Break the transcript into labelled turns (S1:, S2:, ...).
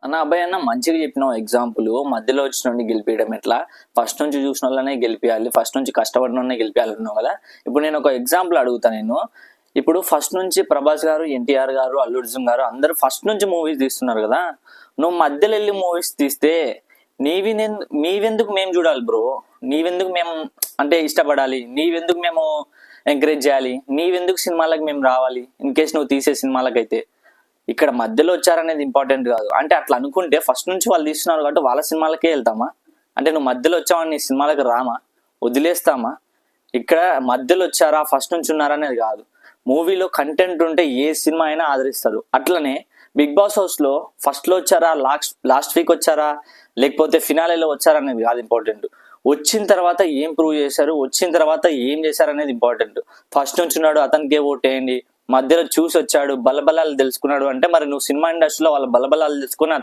S1: అన్న అబ్బాయి అన్న మంచిగా చెప్పినావు ఎగ్జాంపుల్. మధ్యలో వచ్చిన గెలిపించడం ఎట్లా, ఫస్ట్ నుంచి చూసిన వాళ్ళనే గెలిపియాలి, ఫస్ట్ నుంచి కష్టపడిన వాళ్ళనే గెలిపియాలన్నావు కదా. ఇప్పుడు నేను ఒక ఎగ్జాంపుల్ అడుగుతా. నేను ఇప్పుడు ఫస్ట్ నుంచి ప్రభాస్ గారు, ఎన్టీఆర్ గారు, అల్లు అర్జున్ గారు అందరూ ఫస్ట్ నుంచి మూవీస్ తీస్తున్నారు కదా. నువ్వు మధ్యలో వెళ్ళి మూవీస్ తీస్తే నీవెందుకు మేము చూడాలి బ్రో? నీవెందుకు మేము అంటే ఇష్టపడాలి? నీవెందుకు మేము ఎంకరేజ్ చేయాలి? నీవెందుకు సినిమాలకు మేము రావాలి ఇన్ కేస్ నువ్వు తీసే సినిమాలకైతే? ఇక్కడ మధ్యలో వచ్చారనేది ఇంపార్టెంట్ కాదు. అంటే అట్లా అనుకుంటే ఫస్ట్ నుంచి వాళ్ళు తీస్తున్నారు కాబట్టి వాళ్ళ సినిమాలకే వెళ్తామా? అంటే నువ్వు మధ్యలో వచ్చావని నీ సినిమాలకు రామా? వదిలేస్తామా? ఇక్కడ మధ్యలో వచ్చారా ఫస్ట్ నుంచి ఉన్నారా అనేది కాదు. మూవీలో కంటెంట్ ఉంటే ఏ సినిమా అయినా ఆదరిస్తారు. అట్లనే బిగ్ బాస్ హౌస్ లో ఫస్ట్ లో వచ్చారా, లాస్ట్ వీక్ వచ్చారా, లేకపోతే ఫినాలేలో వచ్చారా అనేది కాదు ఇంపార్టెంట్. వచ్చిన తర్వాత ఏం ప్రూవ్ చేశారు, వచ్చిన తర్వాత ఏం చేశారు అనేది ఇంపార్టెంట్. ఫస్ట్ నుంచి ఉన్నాడు అతనికే ఓటేయండి, మధ్యలో చూసి వచ్చాడు బలబలాలు తెలుసుకున్నాడు అంటే మరి నువ్వు సినిమా ఇండస్ట్రీలో వాళ్ళ బలబలాలు తెలుసుకుని